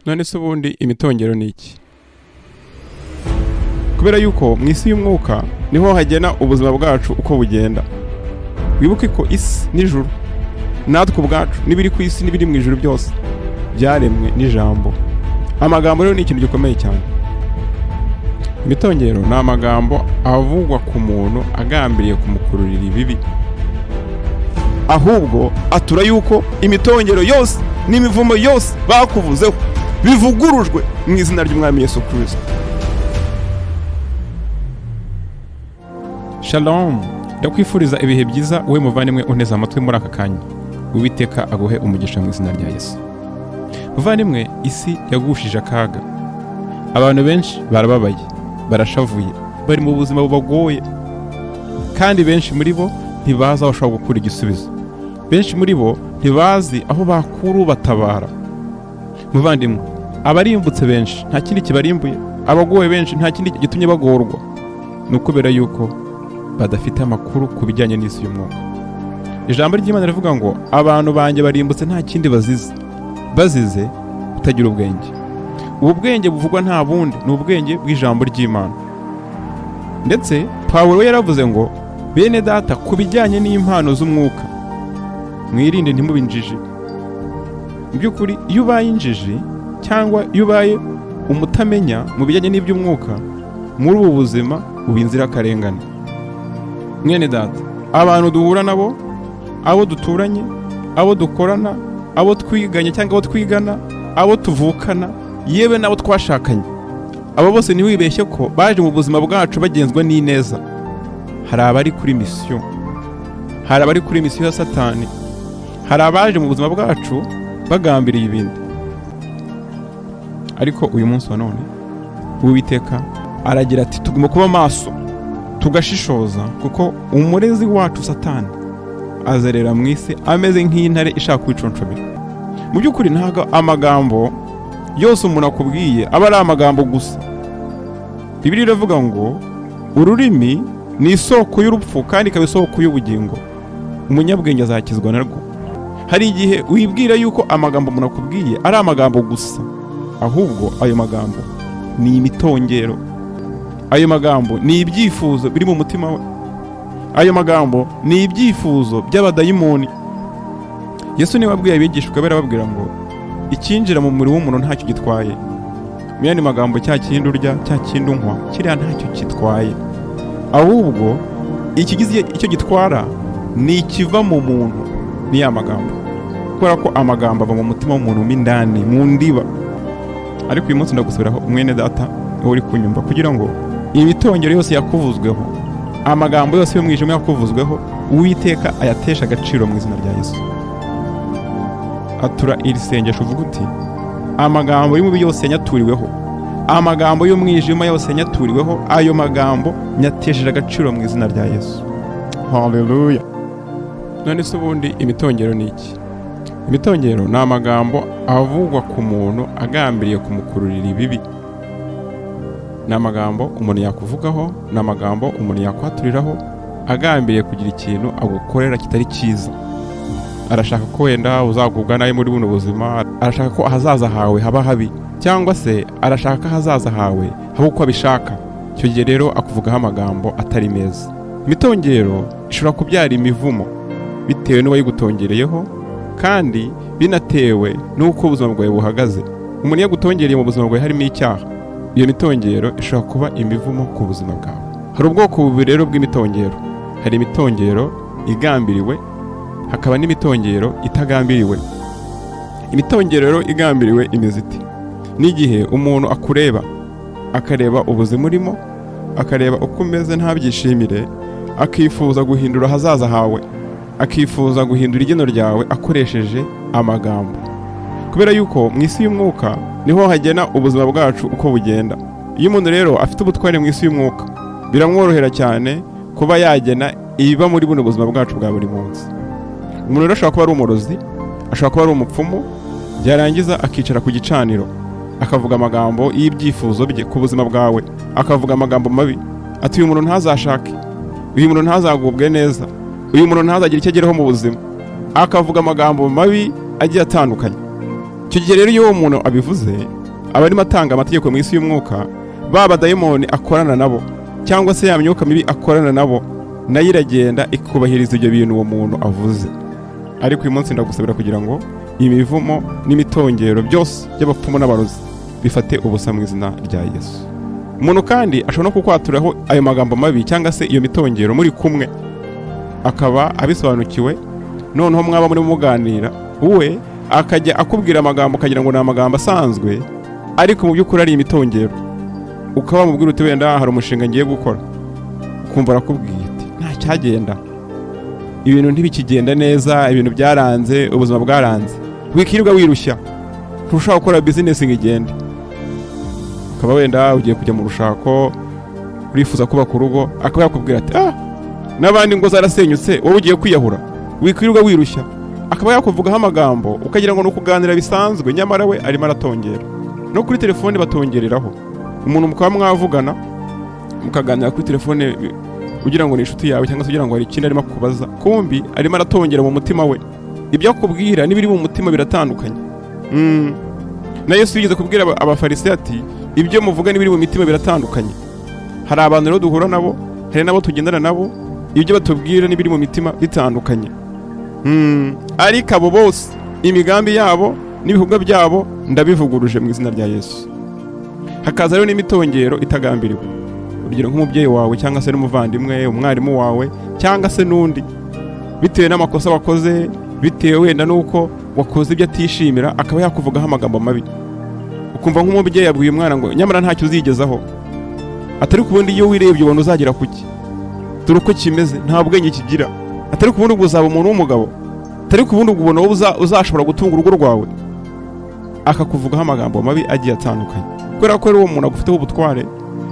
None se ubundi imitongero ni iki? Kubera yuko mu isi y'umwuka niho hagena ubuzima bwacu uko bugenda. Wibuke ko isi n'ijuru natwe ubwacu n'ibiri ku isi n'ibiri mu ijuru byose byaremwe n'ijambo. Amagambo rero ni ikintu gikomeye cyane. Imitongero ni amagambo avugwa ku muntu agambiriye kumukururira ibibi, ahubwo atura yuko imitongero yose n'imivumo yose bakuvuzeho bivugurujwe mu izina ry'Umwami Yesu Kristo. Shalom, ndakwifuriza ibihe byiza wowe muvandimwe unteze amatwi muri aka kanya. Uwiteka aguhe umugisha mu izina rya Yesu. Muvandimwe, isi yagushije akaga. Abantu benshi barababaye, barashavuye, bari mu buzima bubagoye, kandi benshi muri bo ntibazi aho bashobora gukura igisubizo. Benshi muri bo ntibazi aho bakura ubatabara. Muvandimwe, abarimbutse benshi nta kindi kibarimbuye, abagowe benshi nta kindi gitumye bagorwa, ni ukubera yuko badafite amakuru ku bijyanye n'isi y'umwuka. Ijambo ry'Imana rivuga ngo abantu banjye barimbutse nta kindi bazize kutagira ubwenge. Ubu bwenge buvugwa nta bundi ni ubwenge bw'ijambo ry'Imana. Ndetse Pawulo yaravuze ngo bene data, ku bijyanye n'impano z'umwuka mwirinde ntimube injiji. Mu by'ukuri iyo ubaye injiji cyangwa iyo ubaye umutamenya mu bijyanye n'iby'umwuka, muri ubu buzima uba inzirakarengane. Mwene data, abantu duhura nabo, abo duturanye, abo dukorana, abo twiganye cyangwa abo twigana, abo tuvukana, yewe n'abo twashakanye, abo bose ntiwibeshye ko baje mu buzima bwacu bagenzwa n'ineza. Hari abari kuri misiyo, hari abari kuri misiyo ya Satani, hari abaje mu buzima bwacu bagambiriye ibindi. Ariko uyu munsi wa none Uwiteka aragira ati tugomba kuba maso, tugashishoza, kuko umurezi wacu Satani azerera mu isi ameze nk'intare ishaka kwiconshomera. Mu by'ukuri ntabwo amagambo yose umuntu akubwiye aba ari amagambo gusa. Bibiliya iravuga ngo ururimi ni isoko y'urupfu kandi ikaba isoko y'ubugingo. Umunyabwenge azakizwa narwo. Hari igihe wibwira yuko amagambo umuntu akubwiye ari amagambo gusa, ahubwo ayo magambo ni imitongero. Ayo magambo ni ibyifuzo biri mu mutima we. Ayo magambo ni ibyifuzo by'abadayimoni. Yesu niwe wabwiye abigishwa be, arababwira ngo ikinjira mu mubiri w'umuntu ntacyo gitwaye. Mu yandi magambo, cya kindi urya, cya kindi unywa, kiriya ntacyo kitwaye, ahubwo ikigize icyo gitwara ni ikiva mu muntu, ni ya magambo. Kubera ko amagambo ava mu mutima w'umuntu mo indani, mu ndiba. Ariko uyu munsi ndagusubiraho umwene data wowe uri kunyumva, kugira ngo imitongero yose yakuvuzweho, amagambo yose yo mu ijambo yakuvuzweho, Uwiteka ayatesha agaciro mu izina rya Yesu. Atura iri sengesho uvuga uti amagambo y'umubi yose yanyaturiweho, amagambo y'umwijima yose yanyaturiweho, ayo magambo nyatesheje agaciro mu izina rya Yesu. Haleluya. None se ubundi imitongero ni iki? Imitongero ni amagambo avugwa ku muntu agambiriye kumukururira ibibi. Ni amagambo umuntu yakuvugaho, ni amagambo umuntu yakwaturiraho agambiriye kugira ikintu agukorera kitari cyiza. Arashaka ko wenda uzagubwa nawe muri buno buzima, arashaka ko ahazaza hawe haba habi, cyangwa se arashaka ko ahazaza hawe haba uko abishaka. Icyo gihe rero akuvugaho amagambo atari meza. Imitongero ishobora kubyara imivumo bitewe n'uwayigutongereyeho, kandi binatewe n'uko ubuzima bwawe buhagaze. Umuntu yagutongereye mu buzima bwawe harimo icyaha, iyo mitongero ishobora kuba imivumo ku buzima bwawe. Hari ubwoko bubiri rero bw'imitongero. Hari imitongero igambiriwe, hakaba n'imitongero itagambiriwe. Imitongero rero igambiriwe imeze iti: n'igihe umuntu akureba, akareba ubuzima urimo, akareba uko umeze ntabyishimire, akifuza guhindura ahazaza hawe, akifuza guhindura igeno ryawe akoresheje amagambo. Kubera yuko mu isi y'umwuka niho hagena ubuzima bwacu uko bugenda. Iyo umuntu rero afite ubutware mu isi y'umwuka, biramworohera cyane kuba yagena ibiba muri buno buzima bwacu bwa buri munsi. Umuntu rero ashobora kuba ari umurozi, ashobora kuba ari umupfumu, byarangiza akicara ku gicaniro akavuga amagambo y'ibyifuzo bye ku buzima bwawe, akavuga amagambo mabi ati uyu muntu ntazashake, uyu muntu ntazagubwe neza, uyu muntu ntazagira icyo ageraho mu buzima, akavuga amagambo mabi agiye atandukanye. icyo gihe rero iyo umuntu abivuze aba arimo atanga amategeko mu isi y'umwuka, baba dayimoni akorana nabo cyangwa se ya myuka mibi akorana nabo, nayo iragenda ikubahiriza ibyo bintu uwo muntu avuze. Ariko uyu munsi ndagusabira kugira ngo imivumo n'imitongero byose by'abapfumu n'abarozi bifate ubusa mu izina rya Yesu. Umuntu kandi ashobora no kukwaturaho ayo magambo mabi cyangwa se iyo mitongero muri kumwe, akaba abisobanukiwe, noneho mwaba muri muganira, we akajya akubwira amagambo ukagira ngo ni amagambo asanzwe, ariko mu by'ukuri ari imitongero. Ukaba wamubwira uti wenda hari umushinga ngiye gukora, ukumva arakubwiye ati nta cyagenda, ibintu ntibikigenda neza, ibintu byaranze, ubuzima bwaranze, wikirirwa wirushya, ntushaka gukora bizinesi ngo igende. Ukaba wenda ugiye kujya mu rushako, urifuza kubaka urugo, akaba yakubwira ati n'abandi ngo zarasenyutse, wowe ugiye kwiyahura, wikirirwa wirushya. Akaba yakuvugaho amagambo ukagira ngo ni ukuganira bisanzwe, nyamara we arimo aratongera. No kuri telefone batongereraho, umuntu mukaba mwavugana mukaganira kuri telefone ugira ngo ni inshuti yawe cyangwa se ugira ngo hari ikindi arimo kubaza, kumbi arimo aratongera mu mutima we. Ibyo akubwira n'ibiri mu mutima biratandukanye. Na Yesu yigeze kubwira abafariseo ati ibyo muvuga n'ibiri mu mitima biratandukanye. Hari abantu rero duhura nabo, hari nabo tugendana nabo, ibyo batubwira n'ibiri mu mitima bitandukanye. Ariko abo bose imigambi yabo n'ibihuga byabo ndabivuguruje mu izina rya Yesu. Hakaza rero n'imitongero itagambiriwe, urugero nk'umubyeyi wawe cyangwa se n'umuvandimwe, umwarimu wawe cyangwa se n'undi, bitewe n'amakosa wakoze, bitewe wenda nuko wakoze ibyo atishimira, akaba yakuvugaho amagambo mabi. Ukumva nk'umubyeyi yabwiye umwana ngo nyamara ntacyo uzigezaho, atari kubundi iyo wirebye ubona uzagera kuki, dore uko kimeze, nta bwenge kigira, atari kubundi ubwo uzaba umuntu w'umugabo, atari kubundi ubwo ubona uzashobora gutunga urugo rwawe. Akakuvugaho amagambo mabi agiye atandukanye, kubera ko ari uwo muntu agufiteho ubutware,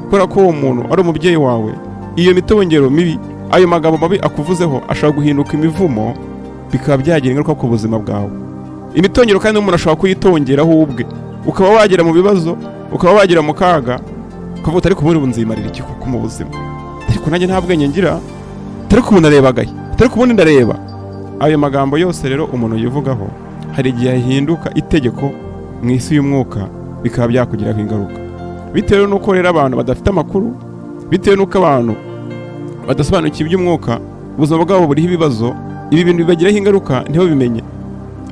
kubera ko uwo muntu ari umubyeyi wawe. Iyo mitongero mibi, ayo magambo mabi akuvuzeho ashobora guhinduka imivumo, bikaba byagira ingaruka ku buzima bwawe. Imitongero kandi umuntu ashobora kuyitongeraho ubwe, ukaba wagera mu bibazo, ukaba wagera mu kaga, ukavuga ariko ubundi bunzimarira iki kuko mu buzima, ariko nanjye nta bwenge ngira, ariko ubu narebagaye, ariko ubundi ndareba. Ayo magambo yose rero umuntu yivugaho, hari igihe ahinduka itegeko mu isi y'umwuka, bikaba byakugiraho ingaruka. Bitewe n'uko rero abantu badafite amakuru, bitewe n'uko abantu badasobanukiwe iby'umwuka, ubuzima bwabo buriho ibibazo, ibi bintu bibagiraho ingaruka ntiho bimenye.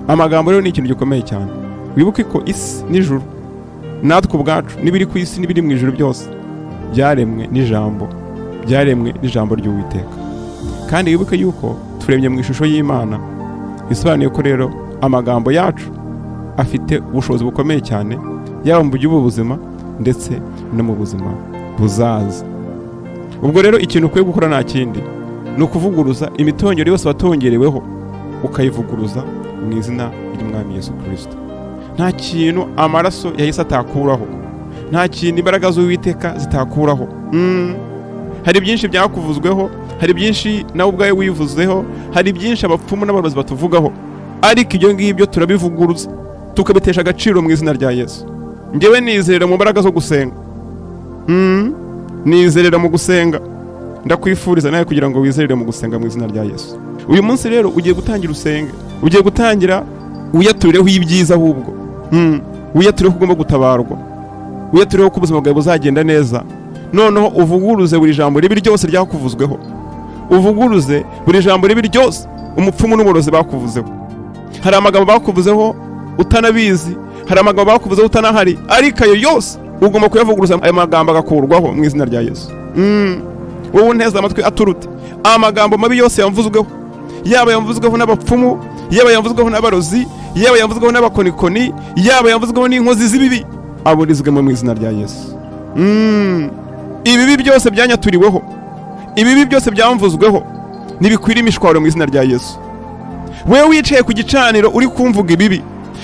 Amagambo rero ni ikintu gikomeye cyane. Wibuke ko isi n'ijuru, natwe ubwacu n'ibiri ku isi n'ibiri mu ijuru byose byaremwe n'ijambo ry'Uwiteka. Kandi wibuke yuko turemye mu ishusho y'Imana, bisobanuye ko rero amagambo yacu afite ubushobozi bukomeye cyane, yaba mu by'ubu buzima ndetse no mu buzima buzaza. Ubwo rero ikintu ukwiye gukora nta kindi, ni ukuvuguruza imitongero yose watongereweho, ukayivuguruza mu izina ry'Umwami Yesu Kristo. Nta kintu amaraso ya Yesu atakuraho, nta kintu imbaraga z'Uwiteka zitakuraho. Hari byinshi byakuvuzweho, hari byinshi nawe ubwawe wivuzeho, hari byinshi abapfumu n'abarozi batuvugaho, ariko ibyo ngibyo turabivuguruza tukabitesha agaciro mu izina rya Yesu. Njyewe nizerera mu mbaraga zo gusenga, nizerera mu gusenga. Ndakwifuriza nawe kugira ngo wizerere mu gusenga mu izina rya Yesu. Uyu munsi rero ugiye gutangira usenge, ugiye gutangira uyatureho ibyiza, ahubwo uyatureho ugomba gutabarwa, uyatureho ko ubuzima bwawe buzagenda neza. Noneho uvuguruze buri jambo ribi ryose ryakuvuzweho, uvuguruze buri jambo ribi ryose umupfumu n'umurozi bakuvuzeho. Hari amagambo bakuvuzeho utanabizi, hari amagambo bakuvuzeho utanahari, ariko ayo yose ugomba kuyavuguruza, ayo magambo agakurwaho mu izina rya Yesu. Wowe unteze amatwi aturute, amagambo mabi yose yamvuzweho, yaba yamvuzweho n'abapfumu, yaba yamvuzweho n'abarozi, yaba yamvuzweho n'abakonikoni, yaba yamvuzweho n'inkozi z'ibibi, aburizwemo mu izina rya Yesu. Ibibi byose byanyaturiweho, ibibi byose byamvuzweho, nibikwira imishwaro mu izina rya Yesu. Wewe wicaye ku gicaniro uri kumvuga ibibi,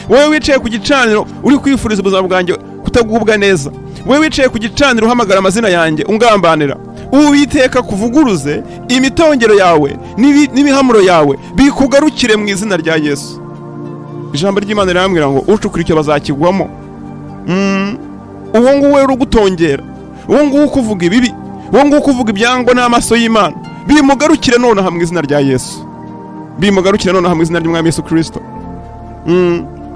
wewe wicaye ku gicaniro uri kwifuriza ubuzima bwanjye kutagubwa neza, wewe wicaye ku gicaniro uhamagara amazina yanjye ungambanira, Uwiteka kuvuguruze imitongero yawe n'ibihamuro yawe bikugarukire mu izina rya Yesu. Ijambo ry'Imana rirambwira ngo ucukura icyo bazakigwamo. Uwo nguwe uri gutongera, uwo nguwe ukuvuga ibibi, uwo nguwe ukuvuga ibyango n'amaso y'Imana, bimugarukire nonaha mu izina rya Yesu, bimugarukire nonaha mu izina ry'Umwami Yesu Kristo.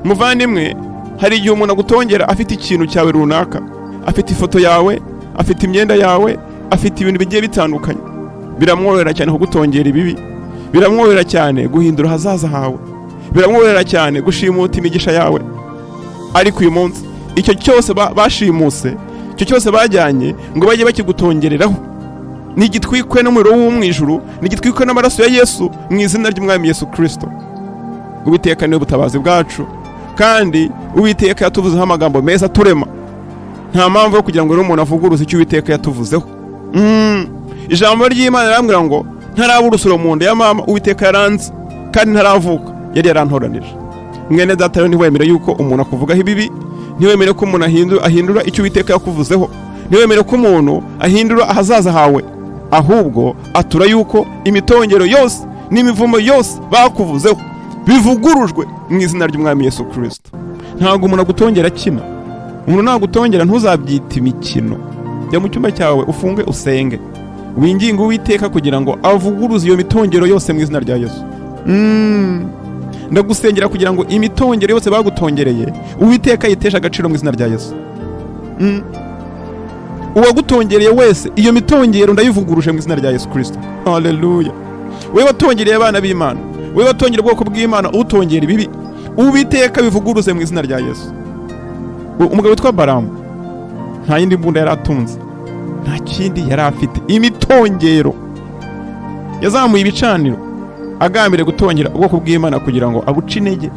Muvandimwe, hari igihe umuntu agutongera afite ikintu cyawe runaka, afite ifoto yawe, afite imyenda yawe, afite ibintu bigiye bitandukanye. Biramworohera cyane kugutongera ibibi, biramworohera cyane guhindura hazaza hawe, biramworohera cyane gushimuta imigisha yawe. Ariko uyu munsi icyo cyose bashimuse, icyo cyose bajyanye ngo bajye bakigutongereraho, nigitwikwe n'umuriro w'umwijuru, nigitwikwe n'amaraso ya Yesu mu izina ry'Umwami Yesu Kristo. Uwiteka ni ubutabazi bwacu, kandi Uwiteka yatuvuzeho amagambo meza aturema. Nta mpamvu yo kugira ngo umuntu avuguruze icyo Uwiteka yatuvuzeho. Ijambo ry'Imana rirambwira ngo ntarabura urusoro mu nda ya mama Uwiteka yaranze, kandi ntaravuka yari yarantoranije. Mwene data rero ntiwemere yuko umuntu akuvugaho ibibi, ntiwemere ko umuntu ahindura icyo Uwiteka yakuvuzeho, ntiwemere ko umuntu ahindura ahazaza hawe, ahubwo atura yuko imitongero yose n'imivumo yose bakuvuzeho bivugurujwe mu izina ry'Umwami Yesu Kristo. Ntabwo umuntu agutongera kina. Umuntu nagutongera ntuzabyita imikino. Jya mu cyumba cyawe ufunge usenge, winginge Uwiteka kugira ngo avuguruze iyo mitongero yose mu izina rya Yesu. Ndagusengera kugira ngo imitongero yose bagutongereye Uwiteka yitesha agaciro mu izina rya Yesu. Uwagutongereye wese iyo mitongero ndayivuguruje mu izina rya Yesu Kristo. Haleluya. Wewe watongereye abana b'Imana, wewe watongera ubwoko bw'Imana, utongera ibibi, Uwiteka bivuguruze mu izina rya Yesu. Umugabo witwa Balamu nta yindi mbunda yari atunze, nta kindi yari afite, imitongero. Yazamuye ibicaniro agambire gutongera ubwoko bw'Imana kugira ngo abuce intege,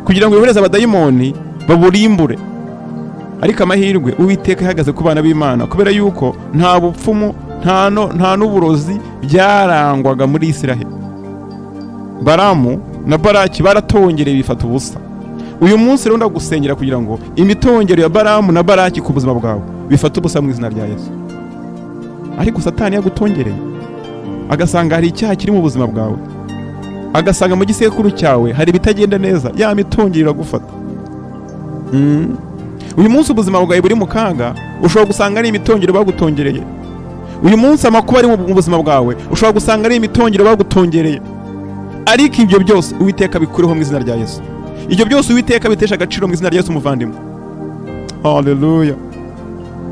kugira ngo yohereze abadayimoni baburimbure. Ariko amahirwe Uwiteka ihagaze ku bana b'Imana, kubera yuko nta bupfumu nta n'uburozi byarangwaga muri Isiraheli. Balamu na Baraki baratongereye bifata ubusa. Uyu munsi rero ndagusengera kugira ngo imitongero ya Balamu na Baraki ku buzima bwawe bifata ubusa mu izina rya Yesu. Ariko Satani yagutongereye agasanga hari icyaha kiri mu buzima bwawe, agasanga mu gisekuru cyawe hari ibitagenda neza, ya mitongero iragufata. Uyu munsi ubuzima bwawe buri mu kaga, ushobora gusanga ari imitongero bagutongereye. Uyu munsi amakuba ari mu buzima bwawe, ushobora gusanga ari imitongero bagutongereye. Ariko ibyo byose Uwiteka bikureho mu izina rya Yesu. Ibyo byose Uwiteka bitesha agaciro mu izina rya Yesu umuvandimwe. Haleluya.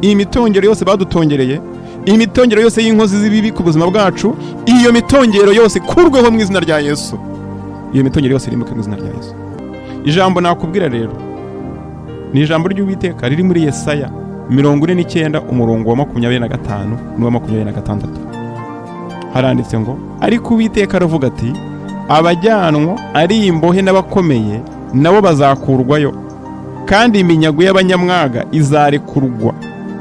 Iyi mitongero yose badutongereye, iyi mitongero yose y'inkozi z'ibibi ku buzima bwacu, iyo mitongero yose kurweho mu izina rya Yesu. Iyo mitongero yose irimuke mu izina rya Yesu. Ijambo nakubwira rero ni ijambo ry'Uwiteka riri muri Yesaya 49 umurongo wa 25 n'uwa 26. Haranditse ngo, ariko Uwiteka aravuga ati, abajyanwa ari imbohe n'abakomeye nabo bazakurwayo, kandi iminyago y'abanyamwaga izarekurwa,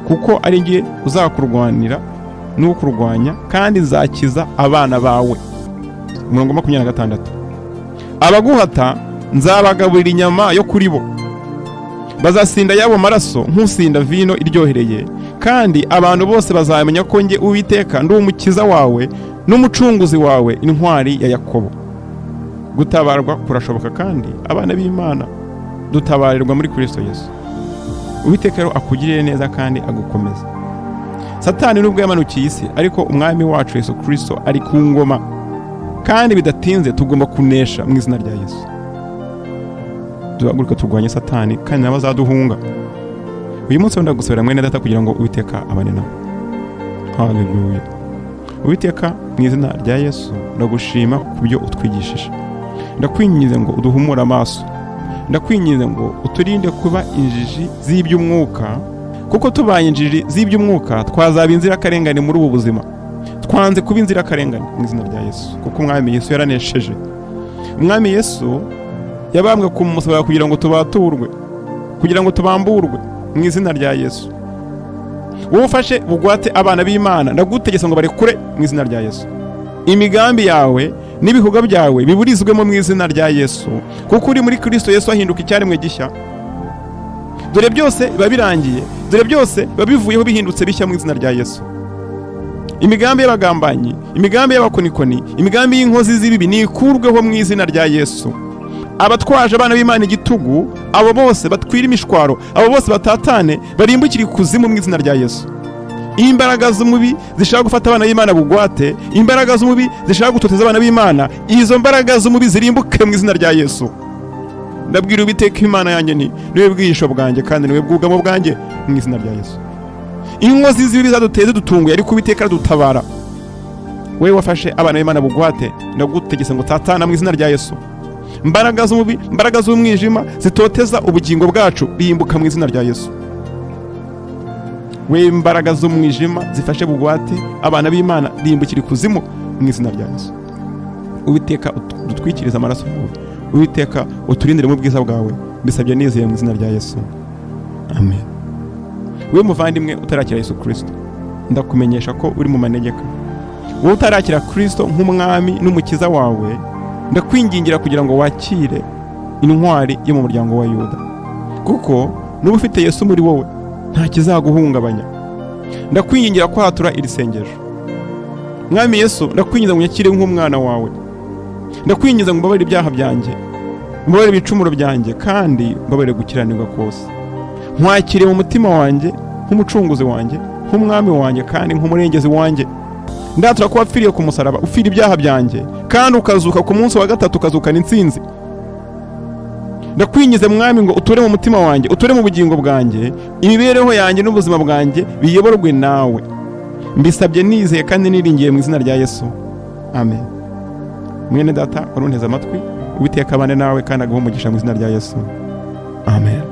kuko ari ngiye uzakurwanira n'ukurwanya, kandi nzakiza abana bawe. Umurongo 26. Abaguhata nzabagaburira inyama yo kuri bo, bazasinda yabo maraso nk'usinda vino iryohereye, kandi abantu bose bazamenya ko nge Uwiteka ndi umukiza wawe n'umucunguzi wawe, intwari ya Yakobo. Gutabarwa kurashoboka, kandi abana b'Imana dutabarirwa muri Kristo Yesu. Uwiteka rero akugirire neza kandi agukomeza. Satani nubwo yamanukiye isi, ariko umwami wacu Yesu Kristo ari ku ngoma, kandi bidatinze tugomba kunesha mu izina rya Yesu. Duhaguruke turwanye Satani, kandi nawe azaduhunga. Uyu munsi ndagusabira mwene data kugira ngo Uwiteka abane nawe. Haleluya. Uwiteka mu izina rya Yesu ndagushima ku byo utwigishije. Ndakwinginze ngo uduhumure amaso, ndakwinginze ngo uturinde kuba injiji z'iby'umwuka, kuko tubaye injiji z'iby'umwuka twazaba inzirakarengane muri ubu buzima. Twanze kuba inzirakarengane mu izina rya Yesu, kuko umwami Yesu yaranesheje. Umwami Yesu yabambwe ku musaraba kugira ngo tubaturwe, kugira ngo tubamburwe mu izina rya Yesu. Wowe ufashe bugwate abana b'Imana, ndagutegetse ngo barekure mu izina rya Yesu. Imigambi yawe n'ibihuga byawe biburizwemo mu izina rya Yesu, kuko uri muri Kristo Yesu ahinduka icyaremwe gishya. Dore byose babirangiye, dore byose babivuyeho bihindutse bishya mu izina rya Yesu. Imigambi y'abagambanyi, imigambi y'abakonikoni, imigambi y'inkozi z'ibibi nikurweho mu izina rya Yesu. Abatwaje abana b'Imana igitugu, abo bose batwira imishwaro, abo bose batatane barimbukira ikuzimu mu izina rya Yesu. Imbaraga z'umubi zishaka gufata abana b'Imana bugwate, imbaraga z'umubi zishaka gutoteza abana b'Imana, izo mbaraga z'umubi zirimbuke mu izina rya Yesu. ndabwira Uwiteka Imana yanjye nti niwe bwihisho bwanjye kandi niwe bwugamo bwanjye mu izina rya Yesu. Inkozi z'ibibi zaduteze dutunguye ariko Uwiteka aradutabara. Wewe wafashe abana b'Imana bugwate, ndagutegetse ngo tatana mu izina rya Yesu. Mbaraga z'umubi, mbaraga z'umwijima zitoteza ubugingo bwacu bimbuka mu izina rya Yesu. Wewe imbaraga z'umwijima zifashe bugwate abana b'Imana bimbukira ikuzimu mu izina rya Yesu. Uwiteka dutwikiriza amaraso yawe, Uwiteka uturindire mu bwiza bwawe, mbisabye nizeye mu izina rya Yesu, amen. Wewe muvandimwe utarakira Yesu Kristo, ndakumenyesha ko uri mu manegeka. Wowe utarakira Kristo nk'umwami n'umukiza wawe, ndakwingingira kugira ngo wakire intwari yo mu muryango wa Yuda, kuko nuba ufite Yesu muri wowe nta kizaguhungabanya. Ndakwingingira kwatura iri sengesho. Mwami Yesu, ndakwinginze ngo unyakire nk'umwana wawe. Ndakwinginze ngo mbabarire ibyaha byanjye, mbabarire ibicumuro byanjye, kandi mbabarire gukiranirwa kose. Nkwakire mu mutima wanjye nk'umucunguzi wanjye, nk'umwami wanjye kandi nk'umurengezi wanjye. Ndatura ko wapfiriye ku musaraba ufira ibyaha byanjye, kandi ukazuka ku munsi wa gatatu ukazukana intsinzi. Ndakwingize mwami ngo uture mu mutima wanjye, uture mu bugingo bwanjye, imibereho yanjye n'ubuzima bwanjye biyoborwe nawe. Mbisabye nizeye kandi niringiye mu izina rya Yesu, amen. Mwene data warunteze amatwi, Uwiteka abane nawe kandi aguhe umugisha mu izina rya Yesu, amen.